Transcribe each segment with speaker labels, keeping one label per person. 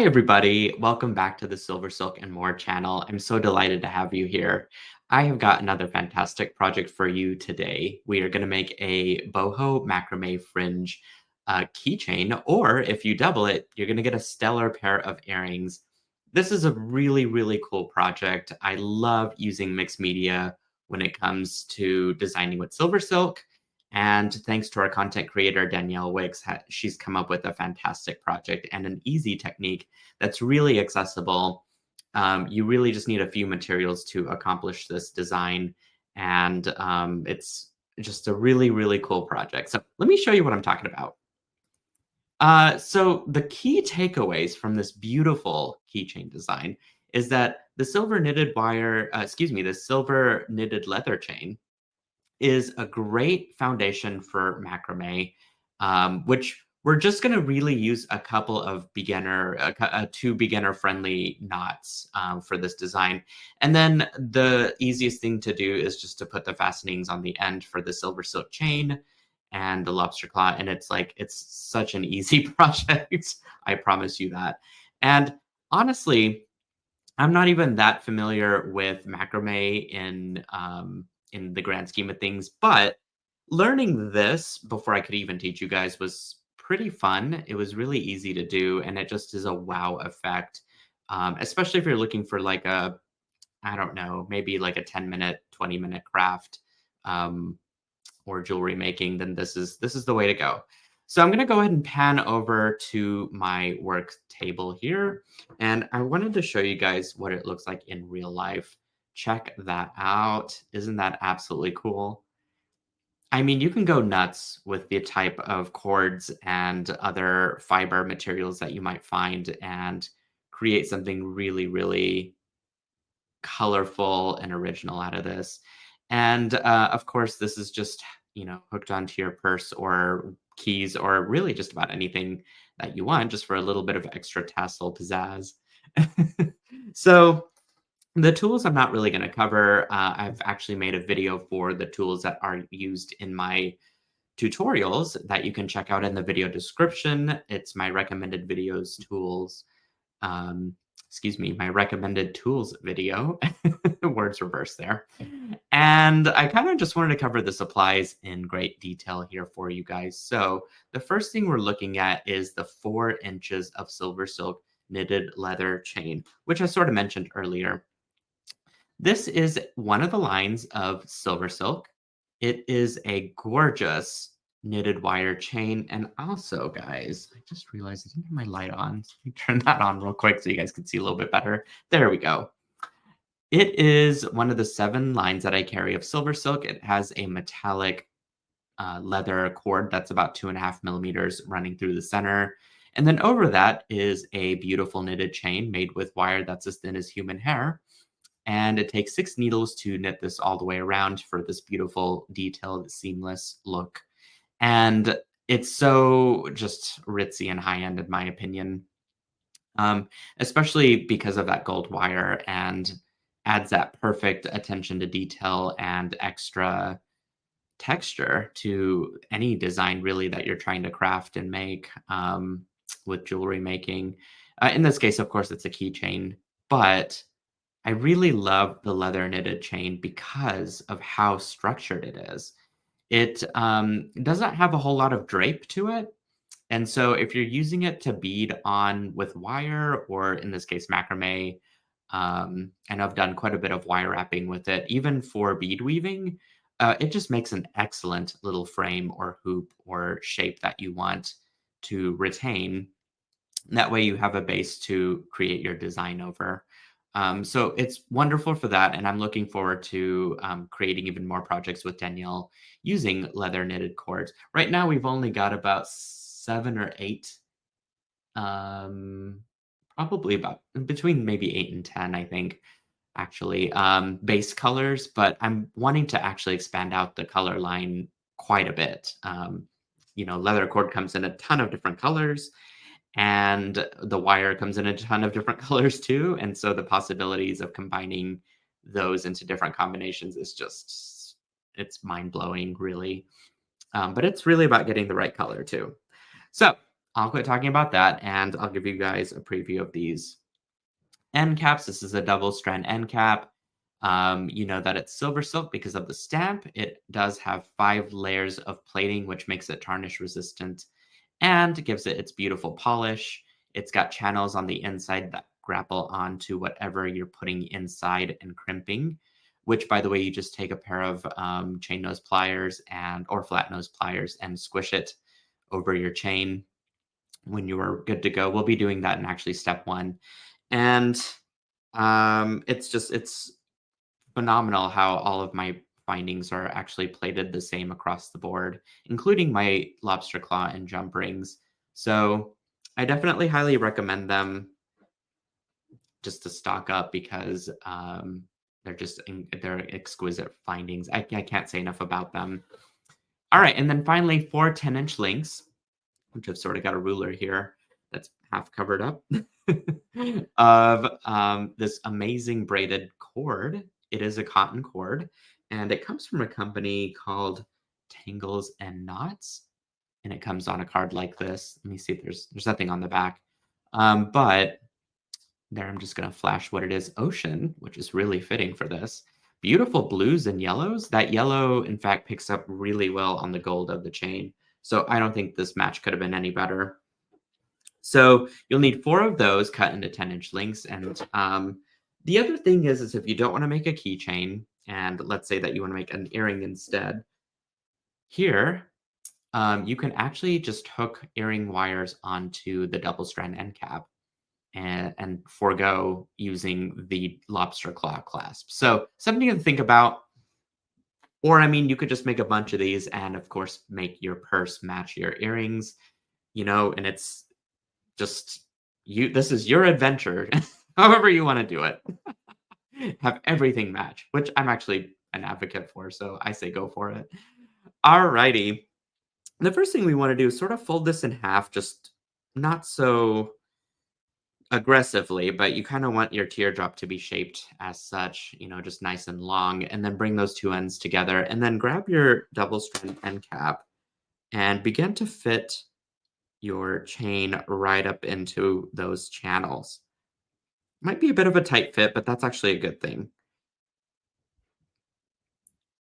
Speaker 1: Hi, everybody. Welcome back to the Silver Silk and More channel. I'm so delighted to have you here. I have got another fantastic project for you today. We are going to make a boho macrame fringe keychain, or if you double it, you're going to get a stellar pair of earrings. This is a really, really cool project. I love using mixed media when it comes to designing with Silver Silk. And thanks to our content creator, Danielle Wicks, she's come up with a fantastic project and an easy technique that's really accessible. You really just need a few materials to accomplish this design. And it's just a really, really cool project. So let me show you what I'm talking about. So the key takeaways from this beautiful keychain design is that the the silver knitted leather chain is a great foundation for macrame, which we're just going to really use a couple of two beginner-friendly knots for this design. And then the easiest thing to do is just to put the fastenings on the end for the silver silk chain and the lobster claw. And it's such an easy project. I promise you that. And honestly, I'm not even that familiar with macrame in the grand scheme of things, but learning this before I could even teach you guys was pretty fun. It was really easy to do, and it just is a wow effect. Especially if you're looking for like I don't know, maybe like a 10-minute, 20-minute craft. Or jewelry making, then this is the way to go. So I'm going to go ahead and pan over to my work table here, and I wanted to show you guys what it looks like in real life. Check that out. Isn't that absolutely cool? I mean, you can go nuts with the type of cords and other fiber materials that you might find and create something really, really colorful and original out of this. And of course, this is just, hooked onto your purse or keys or really just about anything that you want, just for a little bit of extra tassel pizzazz. So the tools I'm not really going to cover. I've actually made a video for the tools that are used in my tutorials that you can check out in the video description. It's my recommended videos tools um, excuse me, my recommended tools video. Words reversed there. And I kind of just wanted to cover the supplies in great detail here for you guys. So the first thing we're looking at is the 4 inches of silver silk knitted leather chain, which I sort of mentioned earlier. This is one of the lines of silver silk. It is a gorgeous knitted wire chain. And also, guys, I just realized I didn't have my light on. So let me turn that on real quick so you guys can see a little bit better. There we go. It is one of the 7 lines that I carry of silver silk. It has a metallic leather cord that's about 2.5 millimeters running through the center. And then over that is a beautiful knitted chain made with wire that's as thin as human hair. And it takes 6 needles to knit this all the way around for this beautiful, detailed, seamless look. And it's so just ritzy and high-end, in my opinion, um, especially because of that gold wire and adds that perfect attention to detail and extra texture to any design, really, that you're trying to craft and make with jewelry making. In this case, of course, it's a keychain, but I really love the leather knitted chain because of how structured it is. It doesn't have a whole lot of drape to it. And so if you're using it to bead on with wire, or in this case, macrame, and I've done quite a bit of wire wrapping with it, even for bead weaving, it just makes an excellent little frame or hoop or shape that you want to retain. That way you have a base to create your design over. So it's wonderful for that. And I'm looking forward to creating even more projects with Danielle using leather knitted cords. Right now, we've only got about 7 or 8, um, probably about between maybe 8 and 10, I think, actually, base colors. But I'm wanting to actually expand out the color line quite a bit. Leather cord comes in a ton of different colors, and the wire comes in a ton of different colors too, and so the possibilities of combining those into different combinations is just it's mind-blowing, really. But it's really about getting the right color too. So I'll quit talking about that, and I'll give you guys a preview of these end caps. This is a double strand end cap. You know that it's silver silk because of the stamp. It does have 5 layers of plating, which makes it tarnish resistant and gives it its beautiful polish. It's got channels on the inside that grapple onto whatever you're putting inside and crimping, which, by the way, you just take a pair of chain nose pliers or flat nose pliers and squish it over your chain when you are good to go. We'll be doing that in actually step 1. And it's phenomenal how all of my findings are actually plated the same across the board, including my lobster claw and jump rings. So I definitely highly recommend them just to stock up because they're exquisite findings. I can't say enough about them. All right, and then finally 4 10-inch links, which I've sort of got a ruler here that's half covered up, of this amazing braided cord. It is a cotton cord, and it comes from a company called Tangles and Knots, and it comes on a card like this. Let me see if there's nothing on the back, but there I'm just gonna flash what it is. Ocean, which is really fitting for this. Beautiful blues and yellows. That yellow, in fact, picks up really well on the gold of the chain. So I don't think this match could have been any better. So you'll need 4 of those cut into 10-inch links. And the other thing is if you don't want to make a keychain, and let's say that you want to make an earring instead, here you can actually just hook earring wires onto the double strand end cap and forego using the lobster claw clasp. So something to think about. Or, I mean, you could just make a bunch of these and, of course, make your purse match your earrings, and it's just this is your adventure, however you want to do it. Have everything match, which I'm actually an advocate for, so I say go for it. Alrighty. The first thing we want to do is sort of fold this in half, just not so aggressively, but you kind of want your teardrop to be shaped as such, just nice and long, and then bring those 2 ends together, and then grab your double strand end cap and begin to fit your chain right up into those channels. Might be a bit of a tight fit, but that's actually a good thing.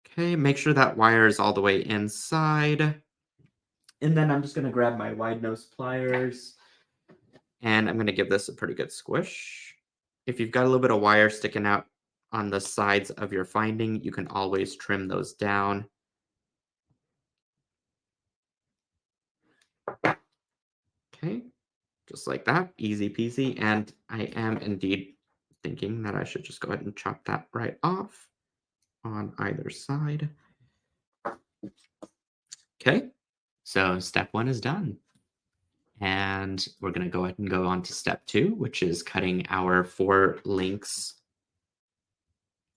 Speaker 1: Okay, make sure that wire is all the way inside. And then I'm just going to grab my wide nose pliers and I'm going to give this a pretty good squish. If you've got a little bit of wire sticking out on the sides of your finding, you can always trim those down. Okay, just like that, easy peasy. And I am indeed thinking that I should just go ahead and chop that right off on either side. Okay, so step 1 is done. And we're going to go ahead and go on to step 2, which is cutting our 4 links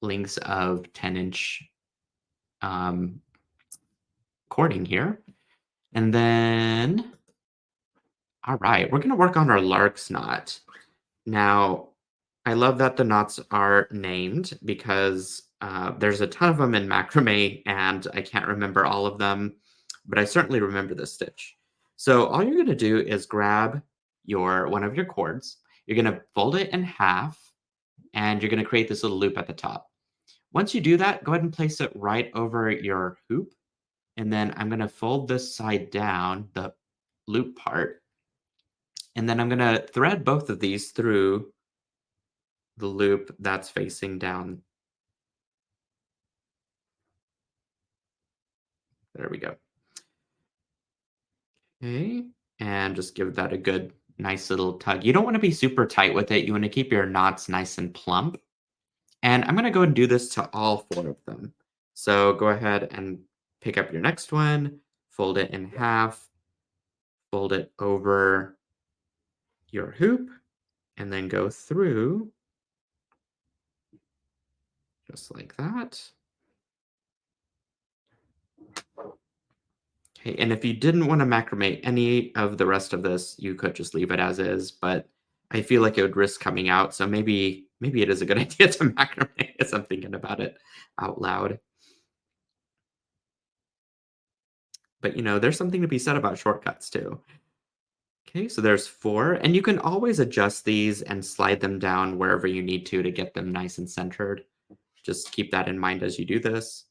Speaker 1: of 10-inch cording here. And then, all right, we're going to work on our lark's knot. Now, I love that the knots are named because there's a ton of them in macrame, and I can't remember all of them, but I certainly remember this stitch. So all you're going to do is grab one of your cords. You're going to fold it in half, and you're going to create this little loop at the top. Once you do that, go ahead and place it right over your hoop. And then I'm going to fold this side down, the loop part. And then I'm going to thread both of these through the loop that's facing down. There we go. Okay, and just give that a good, nice little tug. You don't want to be super tight with it. You want to keep your knots nice and plump. And I'm going to go and do this to all 4 of them. So go ahead and pick up your next one, fold it in half, fold it over your hoop, and then go through just like that. Okay, and if you didn't want to macrame any of the rest of this, you could just leave it as is, but I feel like it would risk coming out, so maybe it is a good idea to macrame as I'm thinking about it out loud. But there's something to be said about shortcuts too. Okay, so there's 4, and you can always adjust these and slide them down wherever you need to get them nice and centered. Just keep that in mind as you do this.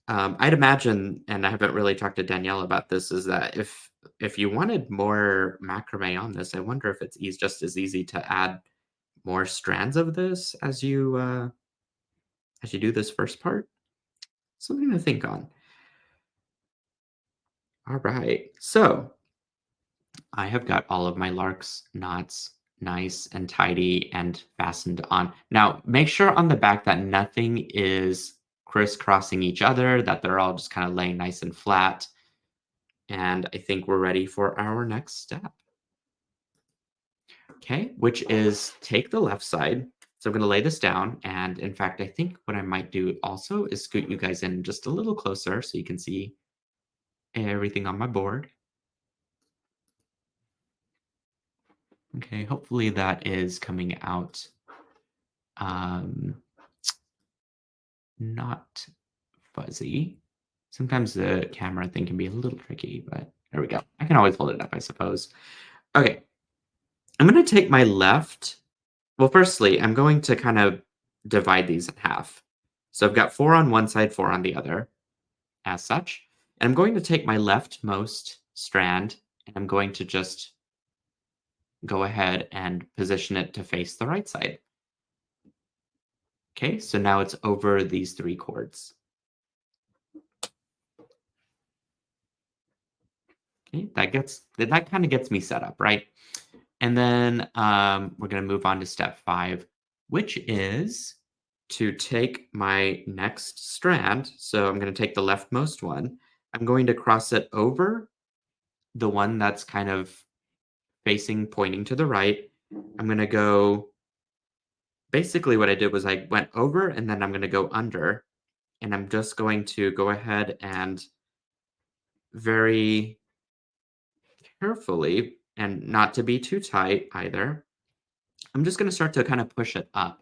Speaker 1: I'd imagine, and I haven't really talked to Danielle about this, is that if you wanted more macrame on this, I wonder if it's just as easy to add more strands of this as you do this first part. Something to think on. All right, so I have got all of my larks knots nice and tidy and fastened on. Now, make sure on the back that nothing is crisscrossing each other, that they're all just kind of laying nice and flat. And I think we're ready for our next step. Okay, which is take the left side. So I'm going to lay this down. And in fact, I think what I might do also is scoot you guys in just a little closer so you can see everything on my board. Okay, hopefully that is coming out not fuzzy. Sometimes the camera thing can be a little tricky, but there we go. I can always hold it up, I suppose. Okay, I'm going to take my left. Well, firstly, I'm going to kind of divide these in half. So I've got 4 on one side, 4 on the other, as such. And I'm going to take my leftmost strand, and I'm going to just go ahead and position it to face the right side. Okay, so now it's over these 3 cords. Okay, that kind of gets me set up, right? And then we're going to move on to step 5, which is to take my next strand. So I'm going to take the leftmost one. I'm going to cross it over the one that's kind of pointing to the right. I'm going to go, basically what I did was I went over and then I'm going to go under. And I'm just going to go ahead and very carefully, and not to be too tight either, I'm just going to start to kind of push it up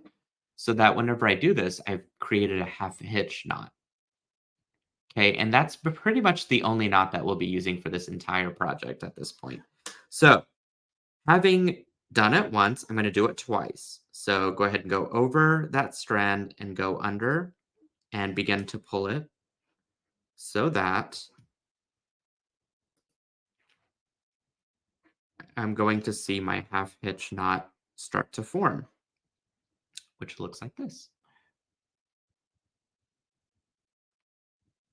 Speaker 1: so that whenever I do this, I've created a half hitch knot. Okay, and that's pretty much the only knot that we'll be using for this entire project at this point. So having done it once, I'm going to do it twice. So go ahead and go over that strand and go under and begin to pull it so that I'm going to see my half hitch knot start to form, which looks like this.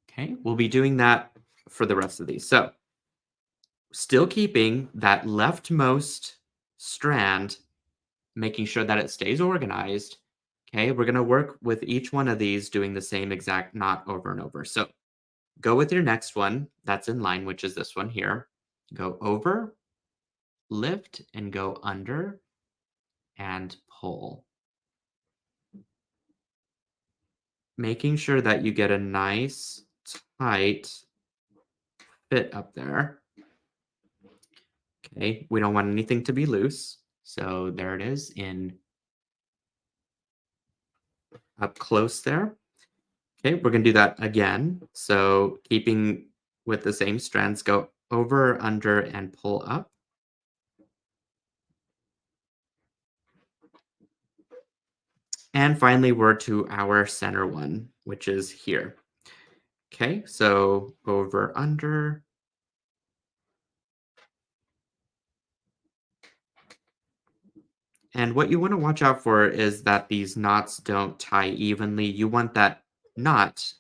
Speaker 1: Okay, we'll be doing that for the rest of these. So still keeping that leftmost strand, making sure that it stays organized. Okay, we're going to work with each one of these doing the same exact knot over and over. So go with your next one that's in line, which is this one here. Go over, lift, and go under, and pull. Making sure that you get a nice, tight fit up there. Okay, we don't want anything to be loose. So there it is in up close there. Okay, we're going to do that again. So keeping with the same strands, go over, under, and pull up. And finally, we're to our center one, which is here. Okay, so over, under. And what you want to watch out for is that these knots don't tie evenly. You want that knot,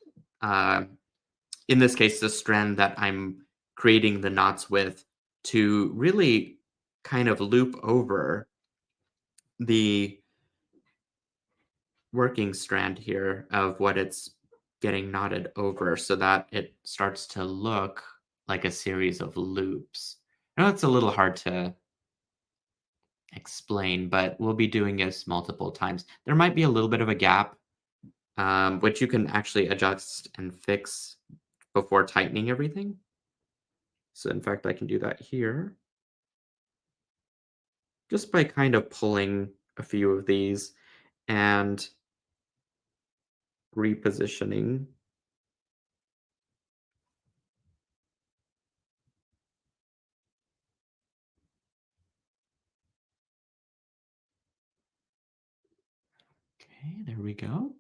Speaker 1: in this case, the strand that I'm creating the knots with, to really kind of loop over the working strand here of what it's getting knotted over so that it starts to look like a series of loops. I know it's a little hard to explain, but we'll be doing this multiple times. There might be a little bit of a gap, which you can actually adjust and fix before tightening everything. So in fact, I can do that here just by kind of pulling a few of these and repositioning. Okay, there we go.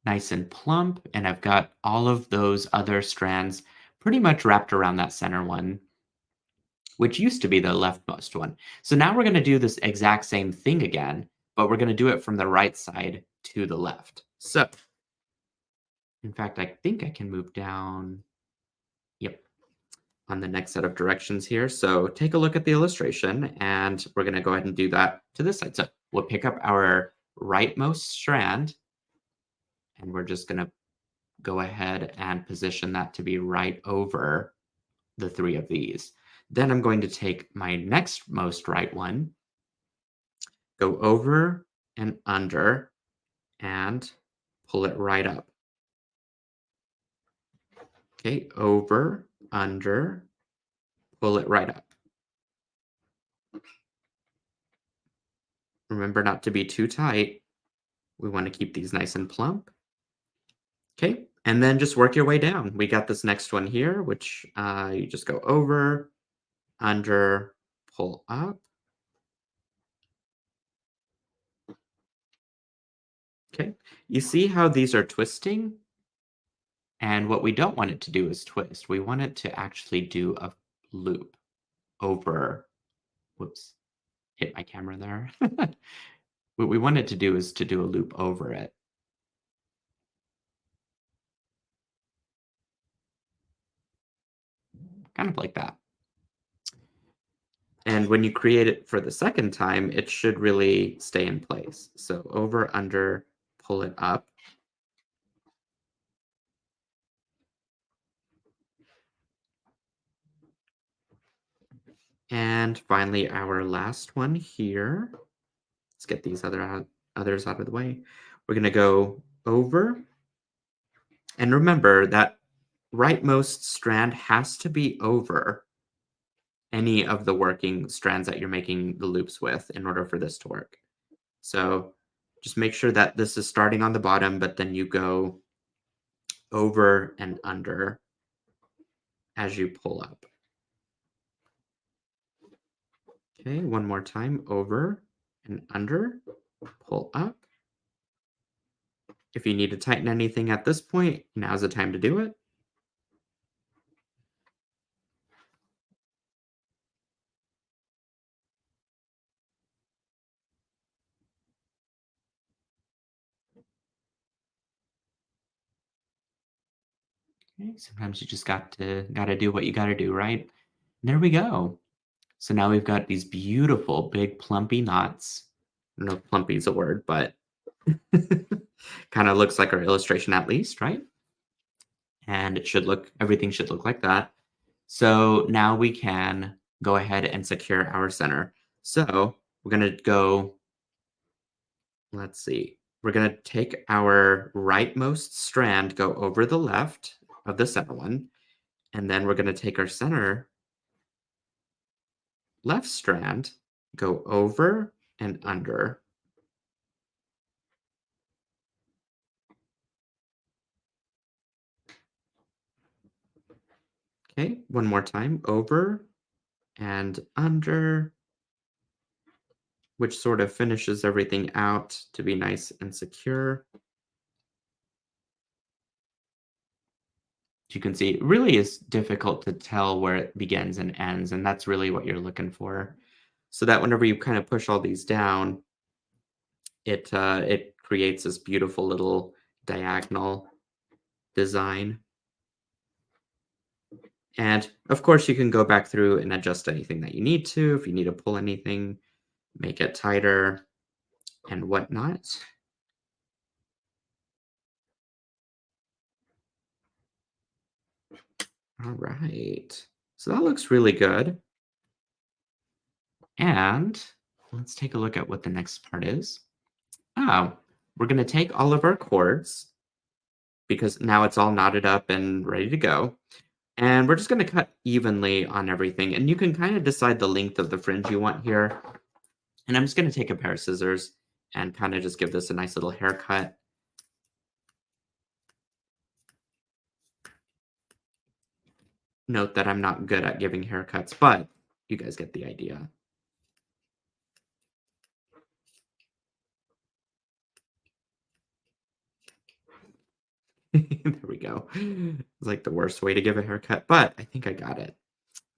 Speaker 1: Nice and plump, and I've got all of those other strands pretty much wrapped around that center one, which used to be the leftmost one. So now we're gonna do this exact same thing again, but we're gonna do it from the right side to the left. So, in fact, I think I can move down, yep, on the next set of directions here. So take a look at the illustration, and we're gonna go ahead and do that to this side. So we'll pick up our rightmost strand, and we're just gonna go ahead and position that to be right over the three of these. Then I'm going to take my next most right one, go over and under, and pull it right up. Okay, over, under, pull it right up. Remember not to be too tight. We want to keep these nice and plump. Okay, and then just work your way down. We got this next one here, which you just go over, under, pull up. Okay, you see how these are twisting? And what we don't want it to do is twist. We want it to actually do a loop over, whoops, hit my camera there. What we want it to do is to do a loop over it, kind of like that. And when you create it for the second time, it should really stay in place. So over, under, pull it up. And finally, our last one here. Let's get these others out of the way. We're going to go over. And remember that rightmost strand has to be over any of the working strands that you're making the loops with in order for this to work. So just make sure that this is starting on the bottom, but then you go over and under as you pull up. Okay, one more time, over and under, pull up. If you need to tighten anything at this point, now's the time to do it. Okay, sometimes you just gotta do what you gotta do, right? And there we go. So now we've got these beautiful big plumpy knots. I don't know if plumpy is a word, but kind of looks like our illustration at least, right? And everything should look like that. So now we can go ahead and secure our center. So we're gonna go, let's see, we're gonna take our rightmost strand, go over the left of the center one, and then we're gonna take our center left strand, go over and under. Okay, one more time, over and under, which sort of finishes everything out to be nice and secure. You can see it really is difficult to tell where it begins and ends, and that's really what you're looking for. So that whenever you kind of push all these down, it creates this beautiful little diagonal design. And of course, you can go back through and adjust anything that you need to. If you need to pull anything, make it tighter and whatnot. All right. So that looks really good. And let's take a look at what the next part is. Oh, we're going to take all of our cords because now it's all knotted up and ready to go. And we're just going to cut evenly on everything. And you can kind of decide the length of the fringe you want here. And I'm just going to take a pair of scissors and kind of just give this a nice little haircut. Note that I'm not good at giving haircuts, but you guys get the idea. There we go. It's like the worst way to give a haircut, but I think I got it.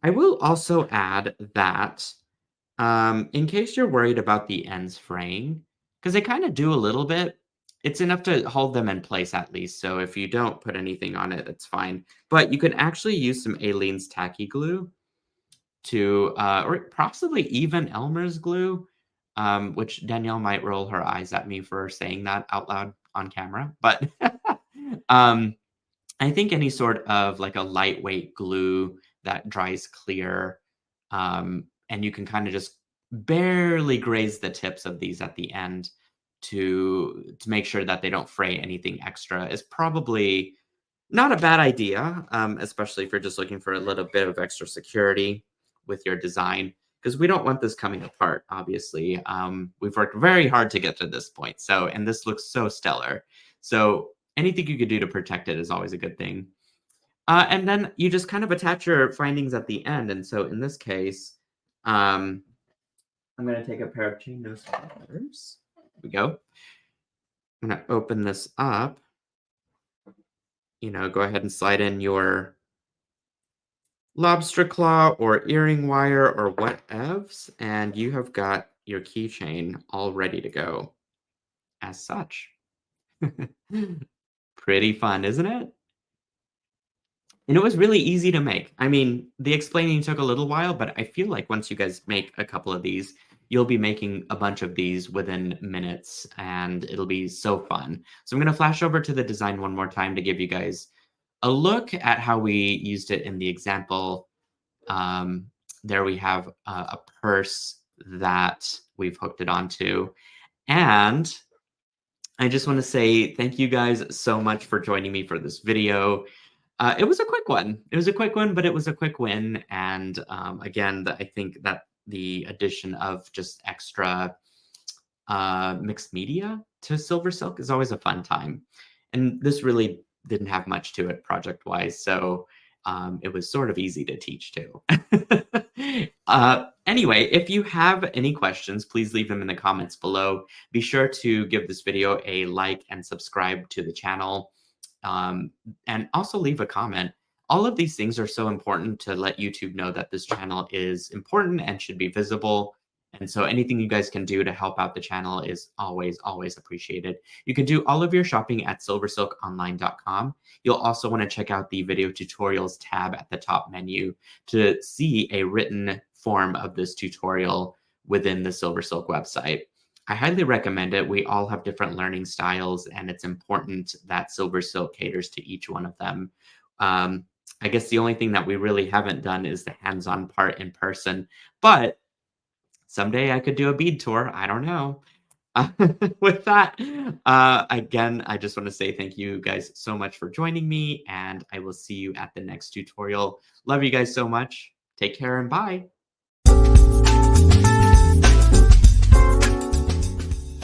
Speaker 1: I will also add that in case you're worried about the ends fraying, because they kind of do a little bit, it's enough to hold them in place at least. So if you don't put anything on it, it's fine. But you can actually use some Aleene's tacky glue to, or possibly even Elmer's glue, which Danielle might roll her eyes at me for saying that out loud on camera. But um, I think any sort of like a lightweight glue that dries clear, and you can kind of just barely graze the tips of these at the end to make sure that they don't fray anything extra is probably not a bad idea, especially if you're just looking for a little bit of extra security with your design, because we don't want this coming apart, obviously. We've worked very hard to get to this point, so, and this looks so stellar. So anything you could do to protect it is always a good thing. And then you just kind of attach your findings at the end. And so in this case, I'm going to take a pair of chain nose pliers. There we go. I'm going to open this up. Go ahead and slide in your lobster claw or earring wire or whatevs, and you have got your keychain all ready to go as such. Pretty fun, isn't it? And it was really easy to make. I mean, the explaining took a little while, but I feel like once you guys make a couple of these, you'll be making a bunch of these within minutes, and it'll be so fun. So I'm going to flash over to the design one more time to give you guys a look at how we used it in the example. There we have a purse that we've hooked it onto. And I just want to say thank you guys so much for joining me for this video. It was a quick one. It was a quick one, but it was a quick win. And again, I think that the addition of just extra mixed media to SilverSilk is always a fun time. And this really didn't have much to it project-wise, so it was sort of easy to teach too. Anyway, if you have any questions, please leave them in the comments below. Be sure to give this video a like and subscribe to the channel. And also leave a comment. All of these things are so important to let YouTube know that this channel is important and should be visible. And so anything you guys can do to help out the channel is always, always appreciated. You can do all of your shopping at silversilkonline.com. You'll also want to check out the video tutorials tab at the top menu to see a written form of this tutorial within the SilverSilk website. I highly recommend it. We all have different learning styles, and it's important that SilverSilk caters to each one of them. I guess the only thing that we really haven't done is the hands-on part in person, but someday I could do a bead tour. I don't know. With that, again, I just want to say thank you guys so much for joining me, and I will see you at the next tutorial. Love you guys so much. Take care and bye.